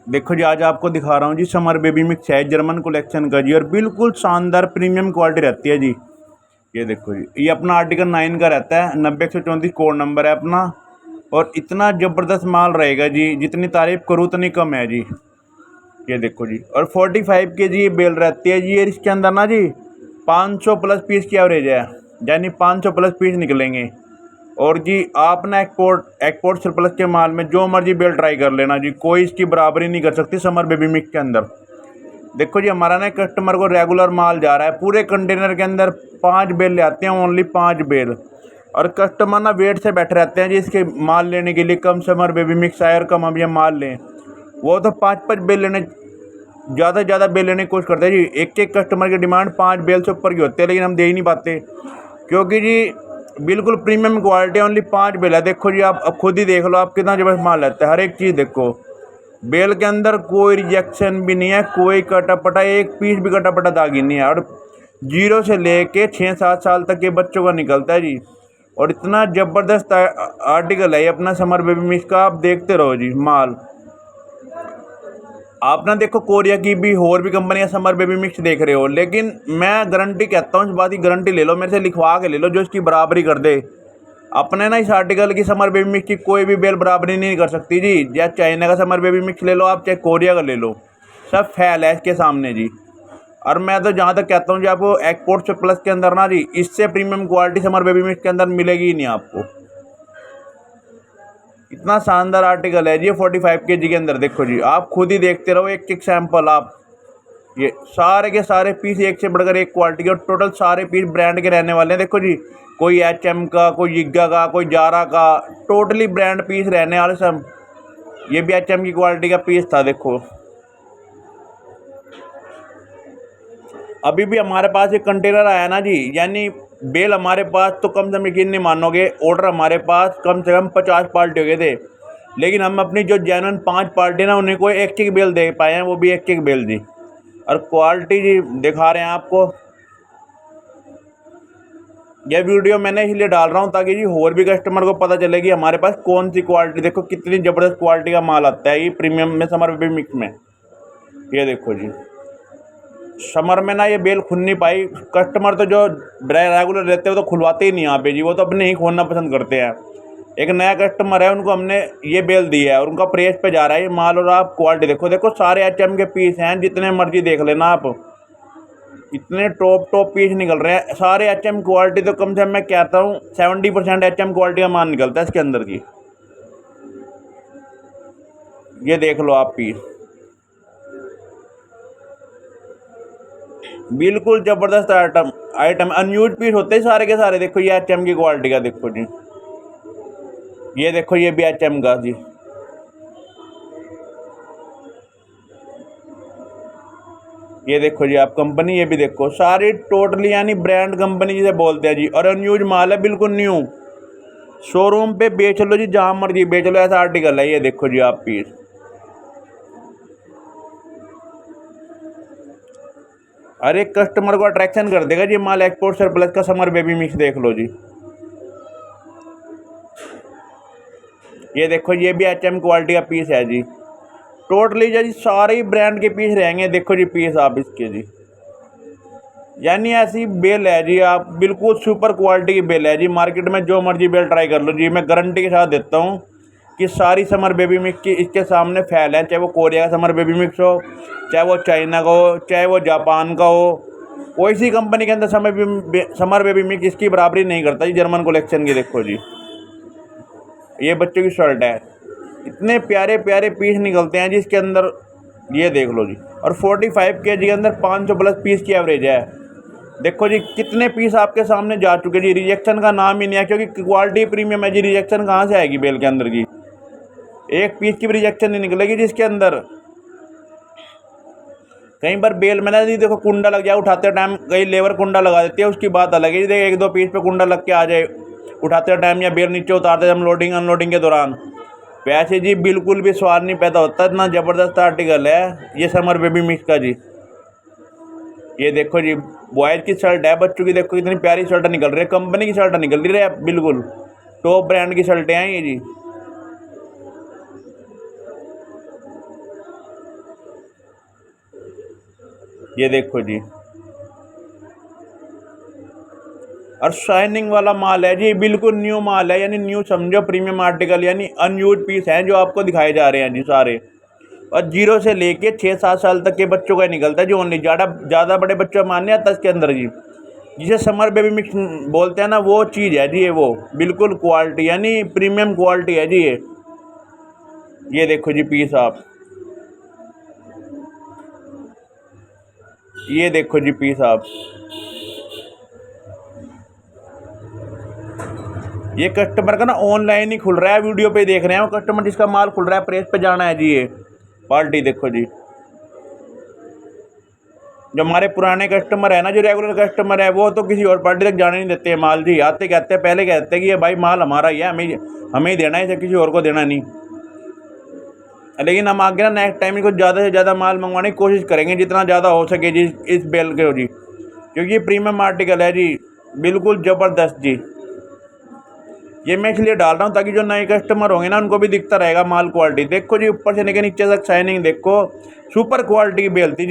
देखो जी, आज आपको दिखा रहा हूँ जी समर बेबी मिक्स है जर्मन कलेक्शन का जी, और बिल्कुल शानदार प्रीमियम क्वालिटी रहती है जी। ये देखो जी, ये अपना आर्टिकल 9 का रहता है, 90 134 कोड नंबर है अपना। और इतना ज़बरदस्त माल रहेगा जी, जितनी तारीफ करूँ उतनी कम है जी। ये देखो जी, और 45 के जी ये बेल रहती है जी। और इसके अंदर ना जी 500 प्लस पीस की एवरेज है, यानी 500 प्लस पीस निकलेंगे। और जी आप ना एक्सपोर्ट एक्सपोर्ट सरप्लस के माल में जो मर्जी बेल ट्राई कर लेना जी, कोई इसकी बराबरी नहीं कर सकती समर बेबी मिक्स के अंदर। देखो जी, हमारा ना कस्टमर को रेगुलर माल जा रहा है, पूरे कंटेनर के अंदर 5 बेल ले आते हैं, ओनली 5 बेल। और कस्टमर ना वेट से बैठे रहते हैं जी इसके माल लेने के लिए, कम समर बेबी मिक्स आए और कम अब ये माल लें। वो तो 5 5 बेल लेने, ज़्यादा से ज़्यादा बेल लेने की कोशिश करते हैं जी। एक एक कस्टमर की डिमांड 5 बेल से ऊपर की होती है, लेकिन हम दे ही नहीं पाते, क्योंकि जी बिल्कुल प्रीमियम क्वालिटी, ओनली 5 बेल है। देखो जी, आप अब खुद ही देख लो आप कितना जबरदस्त माल रहता है। हर एक चीज़ देखो, बेल के अंदर कोई रिजेक्शन भी नहीं है, कोई कटा पटा, एक पीस भी कटा पटा दागी नहीं है। और 0 से लेके 6 7 साल तक के बच्चों का निकलता है जी। और इतना ज़बरदस्त आर्टिकल है ये अपना समर बेबी मिक्स का, आप देखते रहो जी माल। आप ना देखो, कोरिया की भी और भी कंपनियां समर बेबी मिक्स देख रहे हो, लेकिन मैं गारंटी कहता हूँ, इस बात की गारंटी ले लो मेरे से, लिखवा के ले लो, जो इसकी बराबरी कर दे। अपने ना इस आर्टिकल की समर बेबी मिक्स की कोई भी बेल बराबरी नहीं कर सकती जी। चाहे चाइना का समर बेबी मिक्स ले लो आप, चाहे कोरिया का ले लो, सब फैल है इसके सामने जी। और मैं तो जहाँ तक कहता हूँ जी, आपको एक्सपोर्ट से प्लस के अंदर ना जी, इससे premium quality summer baby mix के अंदर मिलेगी ही नहीं आपको। इतना शानदार आर्टिकल है जी 45 केजी के अंदर। देखो जी, आप खुद ही देखते रहो एक एक सैंपल आप। ये सारे के सारे पीस एक से बढ़कर एक क्वालिटी के, और टोटल सारे पीस ब्रांड के रहने वाले हैं। देखो जी, कोई HM का, कोई यिग्गा का, कोई जारा का, टोटली ब्रांड पीस रहने वाले सब। ये भी HM की क्वालिटी का पीस था। देखो, अभी भी हमारे पास एक कंटेनर आया ना जी, यानी बेल हमारे पास तो कम से कम, यकीन नहीं मानोगे, ऑर्डर हमारे पास कम से कम 50 पार्टी हो गए थे, लेकिन हम अपनी जो जेन्युइन 5 पार्टी ना उन्हीं को एक एक बेल दे पाए हैं, वो भी एक एक बेल जी। और क्वालिटी जी दिखा रहे हैं आपको। यह वीडियो मैंने इसलिए डाल रहा हूँ ताकि जी और भी कस्टमर को पता चले कि हमारे पास कौन सी क्वालिटी, देखो कितनी ज़बरदस्त क्वालिटी का माल आता है ये प्रीमियम में, समर बेबी मिक्स में। ये देखो जी, समर में ना ये बेल खुल नहीं पाई। कस्टमर तो जो रेगुलर रहते हैं वो तो खुलवाते ही नहीं यहाँ पे जी, वो तो अपने ही खोलना पसंद करते हैं। एक नया कस्टमर है, उनको हमने ये बेल दी है और उनका प्रेस पे जा रहा है ये माल। और आप क्वालिटी देखो, देखो सारे HM के पीस हैं, जितने मर्जी देख लेना आप, इतने टॉप टॉप पीस निकल रहे हैं सारे HM क्वालिटी। तो कम से कम मैं कहता हूँ 70% HM क्वालिटी का माल निकलता है इसके अंदर की। ये देख लो आप पीस, बिल्कुल ज़बरदस्त आइटम आइटम अनयूज पीस होते हैं सारे के सारे। देखो ये HM की क्वालिटी का, देखो जी, ये देखो ये भी HM का जी। ये देखो जी आप कंपनी, ये भी देखो सारी टोटली यानी ब्रांड कंपनी जिसे बोलते हैं जी। और अनयूज माल है, बिल्कुल न्यू। शोरूम पे बेच लो जी, जहाँ मर्जी बेच लो, ऐसा आर्टिकल है। ये देखो जी आप पीस, हर एक कस्टमर को अट्रैक्शन कर देगा जी माल। एक्सपोर्ट सरप्लस का समर बेबी मिक्स देख लो जी। ये देखो ये भी HM क्वालिटी का पीस है जी। टोटली जी सारे ही ब्रांड के पीस रहेंगे। देखो जी पीस आप इसके जी, यानी ऐसी बेल है जी, आप बिल्कुल सुपर क्वालिटी की बेल है जी। मार्केट में जो मर्जी बेल ट्राई कर लो जी, मैं गारंटी के साथ देता हूँ कि सारी समर बेबी मिक्स की इसके सामने फैल है। चाहे वो कोरिया का समर बेबी मिक्स हो, चाहे वो चाइना का हो, चाहे वो जापान का हो, कोई सी कंपनी के अंदर समर बेबी मिक्स इसकी बराबरी नहीं करता जी। जर्मन कलेक्शन की देखो जी, ये बच्चों की शर्ट है, इतने प्यारे प्यारे पीस निकलते हैं जी इसके अंदर। ये देख लो जी, और 45 केजी के अंदर 500 प्लस पीस की एवरेज है। देखो जी कितने पीस आपके सामने जा चुके जी, रिजेक्शन का नाम ही नहीं है, क्योंकि क्वालिटी प्रीमियम है जी। रिजेक्शन कहाँ से आएगी बेल के अंदर की, एक पीस की भी रिजेक्शन नहीं निकलेगी जिसके अंदर। कई बार बेल में ना जी देखो कुंडा लग जाए उठाते टाइम, कई लेबर कुंडा लगा देती है, उसकी बात अलग है जी। देखो 1 2 पीस पे कुंडा लग के आ जाए उठाते टाइम, या बेल नीचे उतारते हम लोडिंग अनलोडिंग के दौरान, वैसे जी बिल्कुल भी स्वाद नहीं पैदा होता। इतना ज़बरदस्त आर्टिकल है ये समर बेबी मिक्स का जी। ये देखो जी, बॉयज़ की शर्ट है, बच्चों की देखो कितनी प्यारी शर्ट निकल रही है, कंपनी की शर्ट निकल रही है, बिल्कुल टॉप ब्रांड की शर्टें हैं ये जी। ये देखो जी, और शाइनिंग वाला माल है जी, बिल्कुल न्यू माल है, यानी न्यू समझो, प्रीमियम आर्टिकल, यानी अनयूज पीस हैं जो आपको दिखाए जा रहे हैं जी सारे। और 0 से लेके 6-7 साल तक के बच्चों का निकलता है जो ओनली, ज़्यादा बड़े बच्चों मान्य आता है इसके अंदर जी। जिसे समर बेबी मिक्स बोलते हैं ना, वो चीज़ है जी ये, वो बिल्कुल क्वालिटी, यानी प्रीमियम क्वालिटी है जी ये देखो जी पीस आप, ये देखो जी पीस आप, ये कस्टमर का ना ऑनलाइन ही खुल रहा है, वीडियो पे देख रहे हैं वो कस्टमर जिसका माल खुल रहा है, प्रेस पे जाना है जी। ये क्वालिटी देखो जी, जो हमारे पुराने कस्टमर है ना, जो रेगुलर कस्टमर है, वो तो किसी और पार्टी तक जाने नहीं देते हैं माल जी। आते कहते हैं, पहले कहते हैं कि ये भाई माल हमारा ही है, हमें ही देना है, इसे किसी और को देना नहीं। लेकिन हम आगे ना नेक्स्ट टाइम को ज़्यादा से ज़्यादा माल मंगवाने की कोशिश करेंगे, जितना ज़्यादा हो सके जी इस बेल के जी, क्योंकि ये प्रीमियम आर्टिकल है जी, बिल्कुल ज़बरदस्त जी। ये मैं इसलिए डाल रहा हूँ ताकि जो नए कस्टमर होंगे ना, उनको भी दिखता रहेगा माल क्वालिटी। देखो जी ऊपर से लेकर नीचे तक शाइनिंग देखो, सुपर क्वालिटी की बेल थी।